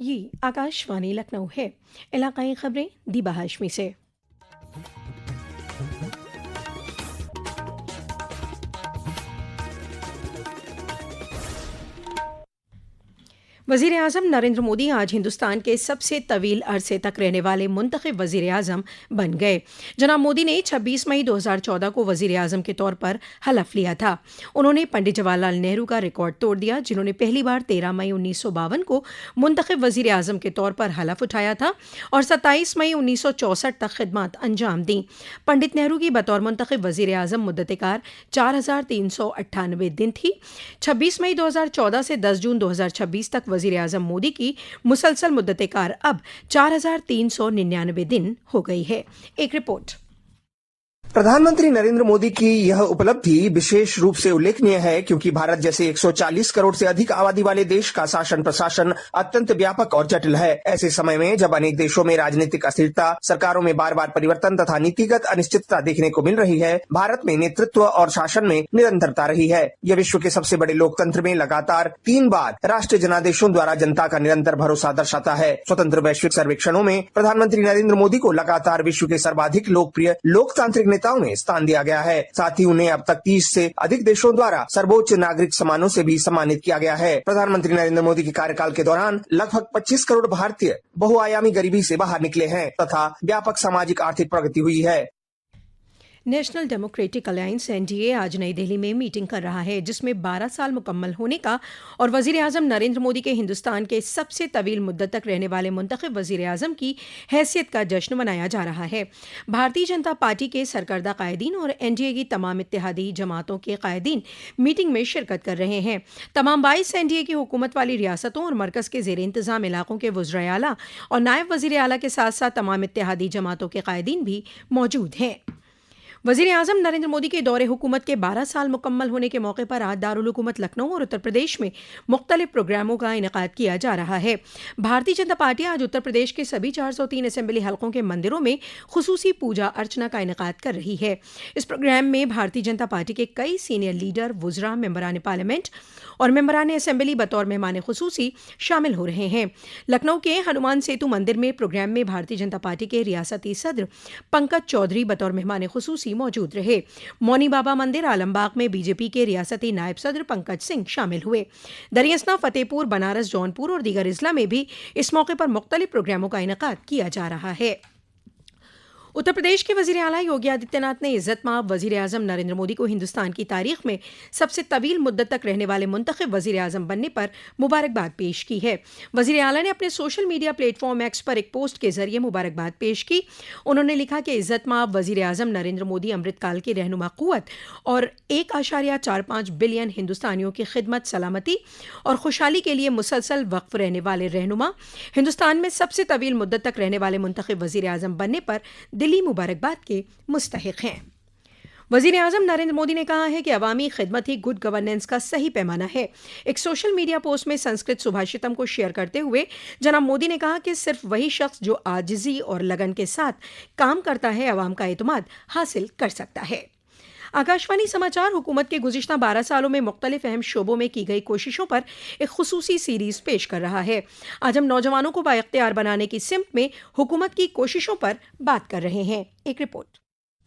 ये आकाशवाणी लखनऊ है। इलाकाई खबरें दीबा हाशमी से। वज़ीर आज़म नरेंद्र मोदी आज हिंदुस्तान के सबसे तवील अरसे तक रहने वाले मुंतखब वज़ीर आज़म बन गए। जनाब मोदी ने 26 मई 2014 को वज़ीर आज़म के तौर पर हलफ लिया था। उन्होंने पंडित जवाहरलाल नेहरू का रिकॉर्ड तोड़ दिया, जिन्होंने पहली बार 13 मई 1952 को मुंतखब वज़ीर आज़म के तौर पर हलफ उठाया था और 27 मई 1964 तक खिदमत अंजाम दी। पंडित नेहरू की बतौर मुंतखब वज़ीर आज़म मुद्दत कार 4398 दिन थी। 26 मई 2014 से 10 जून 2026 तक वज़ीर आज़म मोदी की मुसलसल मुद्दत कार अब 4399 दिन हो गई है। एक रिपोर्ट। प्रधानमंत्री नरेंद्र मोदी की यह उपलब्धि विशेष रूप से उल्लेखनीय है क्योंकि भारत जैसे 140 करोड़ से अधिक आबादी वाले देश का शासन प्रशासन अत्यंत व्यापक और जटिल है। ऐसे समय में जब अनेक देशों में राजनीतिक अस्थिरता, सरकारों में बार बार परिवर्तन तथा नीतिगत अनिश्चितता देखने को मिल रही है, भारत में नेतृत्व और शासन में निरंतरता रही है। यह विश्व के सबसे बड़े लोकतंत्र में लगातार 3 बार राष्ट्रीय जनादेशों द्वारा जनता का निरंतर भरोसा दर्शाता है। स्वतंत्र वैश्विक सर्वेक्षणों में प्रधानमंत्री नरेंद्र मोदी को लगातार विश्व के सर्वाधिक लोकप्रिय लोकतांत्रिक नेताओं में स्थान दिया गया है। साथ ही उन्हें अब तक 30 से अधिक देशों द्वारा सर्वोच्च नागरिक सम्मानों से भी सम्मानित किया गया है। प्रधानमंत्री नरेंद्र मोदी के कार्यकाल के दौरान लगभग 25 करोड़ भारतीय बहुआयामी गरीबी से बाहर निकले हैं तथा व्यापक सामाजिक आर्थिक प्रगति हुई है। नेशनल डेमोक्रेटिक अलायंस एनडीए आज नई दिल्ली में मीटिंग कर रहा है, जिसमें 12 साल मुकम्मल होने का और वज़ीर आज़म नरेंद्र मोदी के हिंदुस्तान के सबसे तवील मुद्दत तक रहने वाले मुंतखब वज़ीर आज़म की हैसियत का जश्न मनाया जा रहा है। भारतीय जनता पार्टी के सरकर्दा कायदीन और एनडीए की तमाम इत्तेहादी जमातों के कायदीन मीटिंग में शिरकत कर रहे हैं। तमाम 22 एनडीए की हुकूमत वाली रियासतों और मरकज़ के ज़ेर इंतज़ाम इलाकों के वज़ीर आला और नायब वज़ीर आला के साथ साथ तमाम इत्तेहादी जमातों के कायदीन भी मौजूद हैं। वज़ीर आज़म नरेंद्र मोदी के दौरे हुकूमत के 12 साल मुकम्मल होने के मौके पर आज दारुल हुकूमत लखनऊ और उत्तर प्रदेश में मुख्तलिफ प्रोग्रामों का इनेकाद किया जा रहा है। भारतीय जनता पार्टी आज उत्तर प्रदेश के सभी 403 असेंबली हलकों के मंदिरों में खुसूसी पूजा अर्चना का इनेकाद कर रही है। इस प्रोग्राम में भारतीय जनता पार्टी के कई सीनियर लीडर, वुज़रा, मेंबरान पार्लियामेंट और मेंबरान असेंबली बतौर मेहमान खुसूसी शामिल हो रहे हैं। लखनऊ के हनुमान सेतु मंदिर में प्रोग्राम में भारतीय जनता पार्टी के रियासती सदर पंकज चौधरी बतौर मेहमान खुसूसी मौजूद रहे। मौनी बाबा मंदिर आलमबाग में बीजेपी के रियासती नायब सदर पंकज सिंह शामिल हुए। दरियासना, फतेहपुर, बनारस, जौनपुर और दीगर अजला में भी इस मौके पर मुख्तलिफ प्रोग्रामों का इनेकाद किया जा रहा है। उत्तर प्रदेश के वज़ीर आला योगी आदित्यनाथ ने इज़्ज़त-माब वज़ीर आज़म नरेंद्र मोदी को हिंदुस्तान की तारीख में सबसे तवील मुद्दत तक रहने वाले मुंतखब वज़ीर आज़म बनने पर मुबारकबाद पेश की है। वज़ीर आला ने अपने सोशल मीडिया प्लेटफॉर्म एक्स पर एक पोस्ट के जरिए मुबारकबाद पेश की। उन्होंने लिखा कि इज़्ज़त-माब वज़ीर आज़म नरेंद्र मोदी अमृतकाल की रहनुमा क़ुव्वत और 1.45 बिलियन हिंदुस्तानियों की खिदमत, सलामती और खुशहाली के लिए मुसलसल वक्फ रहने वाले रहनुमा, हिंदुस्तान में सबसे तवील मुद्दत तक रहने वाले मुंतखब वज़ीर आज़म बनने पर दिली मुबारकबाद के मुस्तहिक हैं। वज़ीर आज़म नरेंद्र मोदी ने कहा है कि अवामी खिदमत ही गुड गवर्नेंस का सही पैमाना है। एक सोशल मीडिया पोस्ट में संस्कृत सुभाषितम को शेयर करते हुए जनाब मोदी ने कहा कि सिर्फ वही शख्स जो आजिज़ी और लगन के साथ काम करता है, अवाम का एतमाद हासिल कर सकता है। आकाशवाणी समाचार हुकूमत के गुज़िश्ता 12 सालों में मुख्तलिफ अहम शोबों में की गई कोशिशों पर एक खुसूसी सीरीज़ पेश कर रहा है। आज हम नौजवानों को बाइख्तियार बनाने की सिमत में हुकूमत की कोशिशों पर बात कर रहे हैं। एक रिपोर्ट।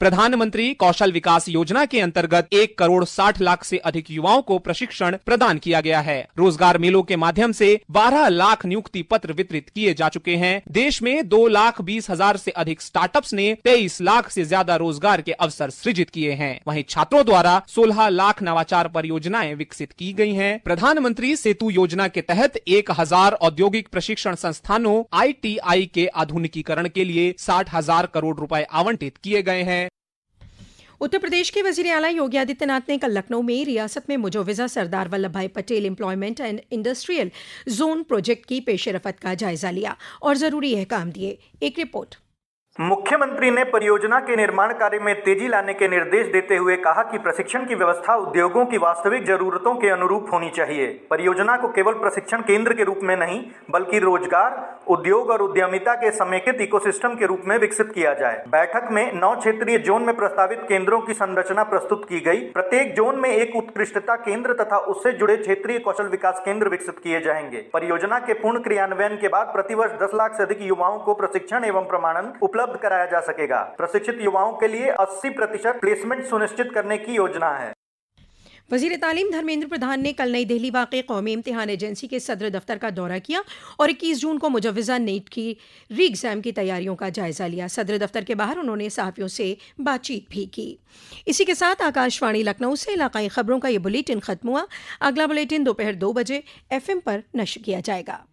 प्रधानमंत्री कौशल विकास योजना के अंतर्गत 1,60,00,000 से अधिक युवाओं को प्रशिक्षण प्रदान किया गया है। रोजगार मेलों के माध्यम से 12 लाख नियुक्ति पत्र वितरित किए जा चुके हैं। देश में 2,20,000 से अधिक स्टार्टअप्स ने 23 लाख से ज्यादा रोजगार के अवसर सृजित किए हैं। वहीं छात्रों द्वारा 16 लाख नवाचार परियोजनाएं विकसित की गई हैं। प्रधानमंत्री सेतु योजना के तहत 1,000 औद्योगिक प्रशिक्षण संस्थानों ITI के आधुनिकीकरण के लिए 60,000 करोड़ रुपए आवंटित किए गए हैं। उत्तर प्रदेश के वज़ीर आला योगी आदित्यनाथ ने कल लखनऊ में रियासत में मुजव्वज़ा सरदार वल्लभ भाई Patel employment and industrial zone project की पेशरफत का जायजा लिया और ज़रूरी अहकाम दिए। एक रिपोर्ट। मुख्यमंत्री ने परियोजना के निर्माण कार्य में तेजी लाने के निर्देश देते हुए कहा कि प्रशिक्षण की व्यवस्था उद्योगों की वास्तविक जरूरतों के अनुरूप होनी चाहिए। परियोजना को केवल प्रशिक्षण केंद्र के रूप में नहीं बल्कि रोजगार, उद्योग और उद्यमिता के समेकित इकोसिस्टम के रूप में विकसित किया जाए। बैठक में 9 क्षेत्रीय जोन में प्रस्तावित केंद्रों की संरचना प्रस्तुत की गई। प्रत्येक जोन में एक उत्कृष्टता केंद्र तथा उससे जुड़े क्षेत्रीय कौशल विकास केंद्र विकसित किए जाएंगे। परियोजना के पूर्ण क्रियान्वयन के बाद प्रतिवर्ष 10 लाख से अधिक युवाओं को प्रशिक्षण एवं प्रमाणन उपलब्ध कराया जा सकेगा। प्रशिक्षित युवाओं के लिए 80% प्लेसमेंट सुनिश्चित करने की योजना है। वजीर तालीम धर्मेंद्र प्रधान ने कल नई दिल्ली वाक़ कौमी इम्तिहान एजेंसी के सदर दफ्तर का दौरा किया और 21 जून को मुजव्वज़ा नेट की री एग्ज़ाम की तैयारियों का जायज़ा लिया। सदर दफ्तर के बाहर उन्होंने सहाफ़ियों से बातचीत भी की। इसी के साथ आकाशवाणी लखनऊ से इलाकाई खबरों का ये बुलेटिन ख़त्म हुआ। अगला बुलेटिन दोपहर 2 बजे FM पर नश्र किया जाएगा।